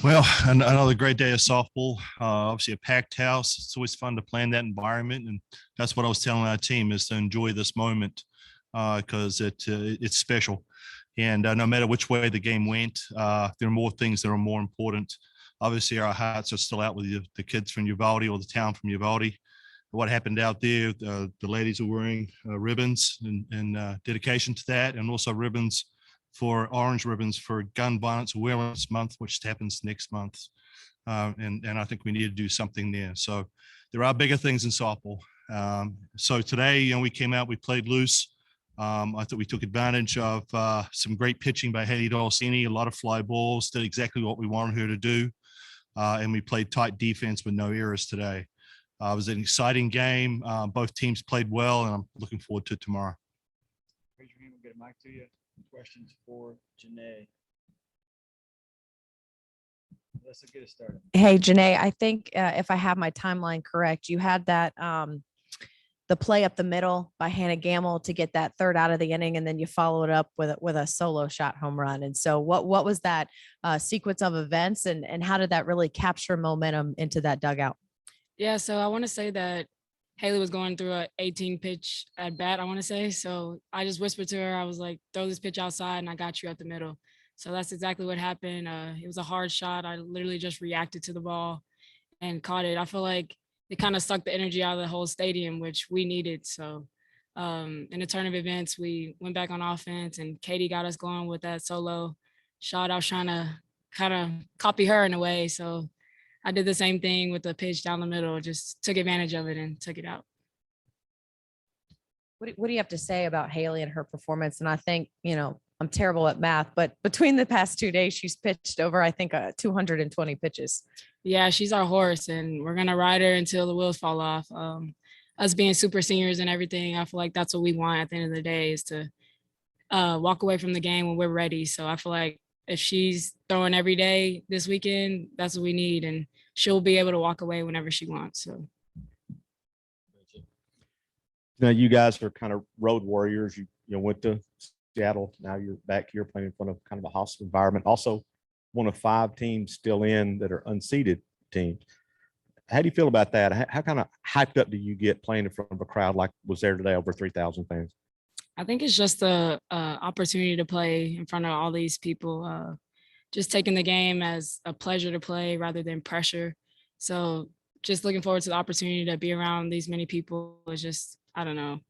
Well, another great day of softball. Obviously, a packed house. It's always fun to plan that environment, and that's what I was telling our team is to enjoy this moment because it's special. And no matter which way the game went, there are more things that are more important. Obviously, our hearts are still out with the kids from Uvalde or the town from Uvalde. What happened out there, the ladies are wearing ribbons in dedication to that, and also ribbons for orange ribbons for Gun Violence Awareness Month, which happens next month. And I think we need to do something there. So there are bigger things in softball. So today, we came out, we played loose. I thought we took advantage of some great pitching by Haley Dolcini, a lot of fly balls, did exactly what we wanted her to do. And we played tight defense with no errors today. It was an exciting game. Both teams played well, and I'm looking forward to tomorrow. Raise your hand, we'll get a mic to you. Questions for Janae? Let's get it started. Hey, Janae, I think if I have my timeline correct, you had that the play up the middle by Hannah Gamble to get that third out of the inning, and then you followed up with a solo shot home run. And so what was that sequence of events, and how did that really capture momentum into that dugout? Yeah, so I want to say that Haley was going through a 18 pitch at bat, I want to say. So I just whispered to her, I was like, throw this pitch outside and I got you at the middle. So that's exactly what happened. It was a hard shot. I literally just reacted to the ball and caught it. I feel like it kind of sucked the energy out of the whole stadium, which we needed. So in the turn of events, we went back on offense and Katie got us going with that solo shot. I was trying to kind of copy her in a way. So I did the same thing with the pitch down the middle, just took advantage of it and took it out. What do you have to say about Haley and her performance? And I think, I'm terrible at math, but between the past 2 days, she's pitched over, I think, 220 pitches. Yeah, she's our horse, and we're going to ride her until the wheels fall off. Us being super seniors and everything, I feel like that's what we want at the end of the day is to walk away from the game when we're ready. So I feel like if she's throwing every day this weekend, that's what we need. And she'll be able to walk away whenever she wants. So. Now you guys are kind of road warriors. You went to Seattle. Now you're back here playing in front of kind of a hostile environment. Also, one of 5 teams still in that are unseeded teams. How do you feel about that? How kind of hyped up do you get playing in front of a crowd like was there today, over 3,000 fans? I think it's just the opportunity to play in front of all these people, just taking the game as a pleasure to play rather than pressure. So just looking forward to the opportunity to be around these many people is just, I don't know,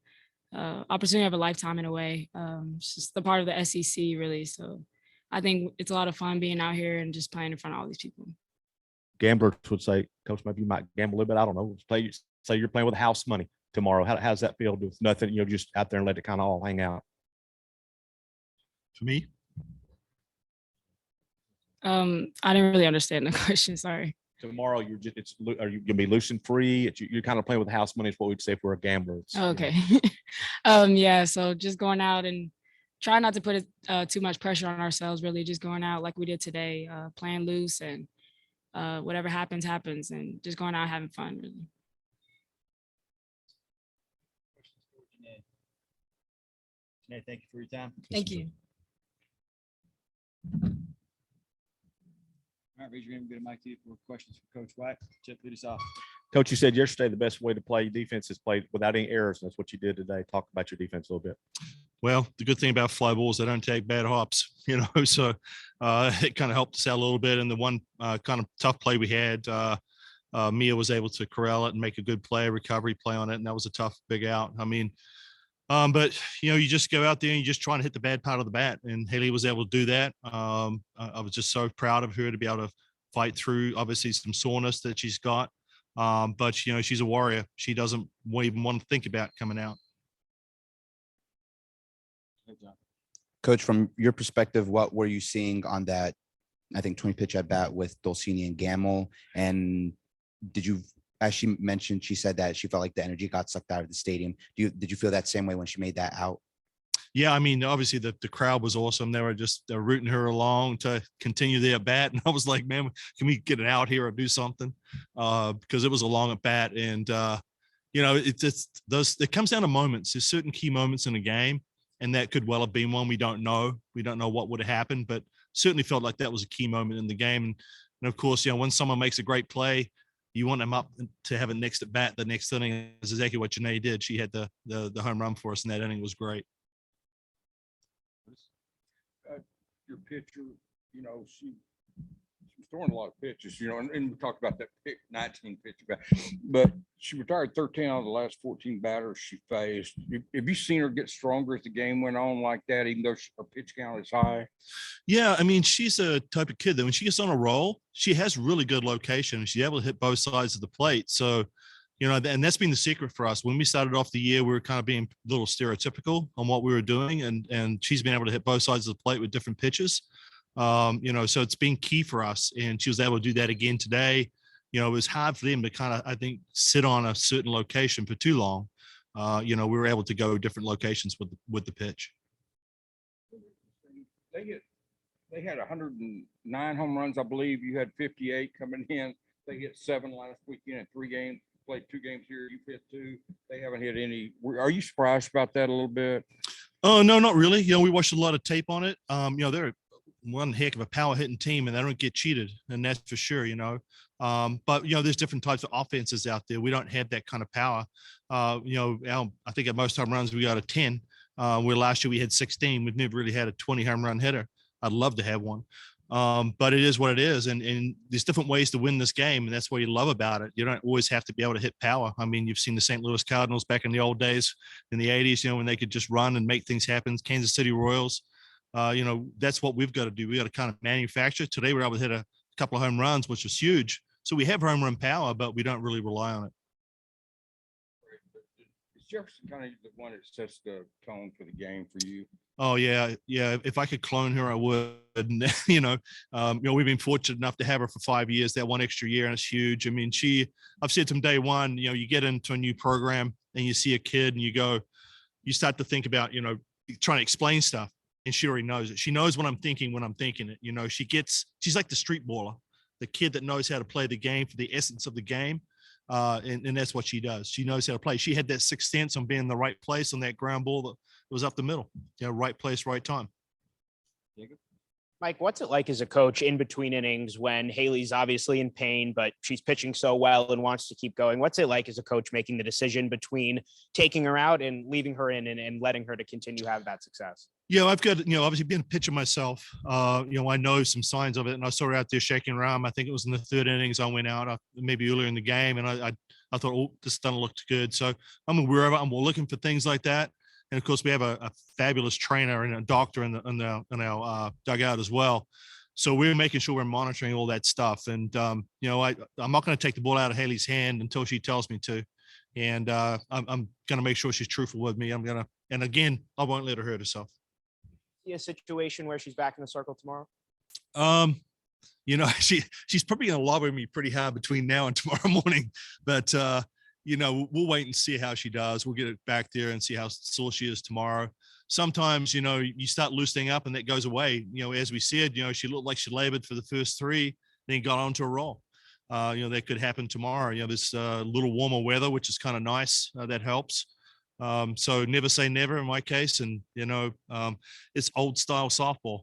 opportunity of a lifetime in a way. It's just the part of the SEC really. So I think it's a lot of fun being out here and just playing in front of all these people. Gamblers would say, Coach, maybe you might gamble a little bit. I don't know. Say you're playing with house money tomorrow. How does that feel with nothing, just out there and let it kind of all hang out? For me? I didn't really understand the question. Sorry. Tomorrow, are you gonna be loose and free? You're kind of playing with house money is what we'd say if we're a gambler. Okay. Yeah. So just going out and try not to put too much pressure on ourselves, really just going out like we did today, playing loose and whatever happens, and just going out having fun, really. Janae, thank you for your time. Thank you. All right, raise your hand. We'll get a mic to you for questions for Coach White. Chip, lead us off. Coach, you said yesterday the best way to play defense is played without any errors. And that's what you did today. Talk about your defense a little bit. Well, the good thing about fly balls, they don't take bad hops, so it kind of helped us out a little bit. And the one kind of tough play we had, Mia was able to corral it and make a good play, recovery play on it. And that was a tough, big out. I mean, but, you just go out there and you just try and hit the bad part of the bat. And Haley was able to do that. I was just so proud of her to be able to fight through, obviously, some soreness that she's got. But, she's a warrior. She doesn't even want to think about coming out. Coach, from your perspective, what were you seeing on that, I think, 20 pitch at bat with Dolcini and Gamble? And did you, as she mentioned, she said that she felt like the energy got sucked out of the stadium. Did you feel that same way when she made that out? Yeah, I mean, obviously the crowd was awesome. They were just rooting her along to continue the at bat. And I was like, man, can we get it out here or do something? Because it was a long at bat. And, it comes down to moments. There's certain key moments in a game. And that could well have been one. We don't know. We don't know what would have happened. But certainly felt like that was a key moment in the game. And of course, when someone makes a great play, you want them up to have it next at bat the next inning. Is exactly what Janae did. She had the home run for us, and that inning was great. Your pitcher, she was throwing a lot of pitches, and we talked about that 19 pitch back, but she retired 13 out of the last 14 batters she faced. Have you seen her get stronger as the game went on like that, even though her pitch count is high? Yeah, I mean, she's a type of kid that when she gets on a roll, she has really good location. She's able to hit both sides of the plate. So, and that's been the secret for us. When we started off the year, we were kind of being a little stereotypical on what we were doing, and she's been able to hit both sides of the plate with different pitches. So it's been key for us, and she was able to do that again today. It was hard for them to kind of, I think, sit on a certain location for too long. We were able to go different locations with the pitch. They had 109 home runs, I believe. You had 58 coming in. They hit 7 last weekend in 3 games. Played 2 games here. You hit 2. They haven't hit any. Are you surprised about that a little bit? Oh, no, not really. We watched a lot of tape on it. They're one heck of a power hitting team, and they don't get cheated, and that's for sure. But there's different types of offenses out there. We don't have that kind of power. I think at most home runs we got a 10. Where last year we had 16. We've never really had a 20 home run hitter. I'd love to have one. But it is what it is. And there's different ways to win this game. And that's what you love about it. You don't always have to be able to hit power. I mean, you've seen the St. Louis Cardinals back in the old days in the 80s, when they could just run and make things happen. Kansas City Royals, that's what we've got to do. We got to kind of manufacture. Today we're able to hit a couple of home runs, which was huge. So we have home run power, but we don't really rely on it. Is Jefferson kind of the one that sets the tone for the game for you? Oh yeah. If I could clone her, I would. We've been fortunate enough to have her for 5 years, that one extra year, and it's huge. I mean, I've said from day one, you get into a new program and you see a kid and you start to think about, trying to explain stuff, and she already knows it. She knows what I'm thinking when I'm thinking it. She's like the street baller, the kid that knows how to play the game for the essence of the game. And that's what she does. She knows how to play. She had that sixth sense on being in the right place on that ground ball that was up the middle. Right place, right time. Mike, what's it like as a coach in between innings when Haley's obviously in pain, but she's pitching so well and wants to keep going? What's it like as a coach making the decision between taking her out and leaving her in and letting her to continue to have that success? Yeah, I've got, obviously being a pitcher myself, I know some signs of it, and I saw her out there shaking around. I think it was in the 3rd innings I went out, maybe earlier in the game, and I thought, oh, this doesn't look good. So I'm aware of it. I'm looking for things like that. And of course, we have a fabulous trainer and a doctor in our dugout as well. So we're making sure we're monitoring all that stuff. And I'm not going to take the ball out of Haley's hand until she tells me to. And I'm going to make sure she's truthful with me. And again, I won't let her hurt herself. See a situation where she's back in the circle tomorrow? She's probably going to lobby me pretty hard between now and tomorrow morning, but we'll wait and see how she does. We'll get it back there and see how sore she is tomorrow. Sometimes, you start loosening up and that goes away. As we said, she looked like she labored for the first 3, then got onto a roll. That could happen tomorrow. This little warmer weather, which is kind of nice. That helps. So never say never in my case. And, it's old style softball.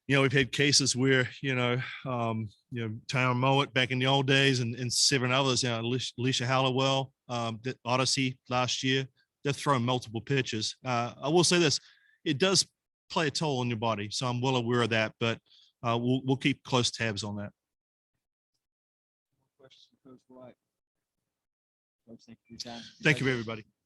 We've had cases where, Tyron Mowat back in the old days and 7 others, Alicia Hallowell, Odyssey last year, they've thrown multiple pitches. I will say this, it does play a toll on your body. So I'm well aware of that, but we'll keep close tabs on that. Questions for Coach White? Coach, thank you for your time. Thank you, everybody.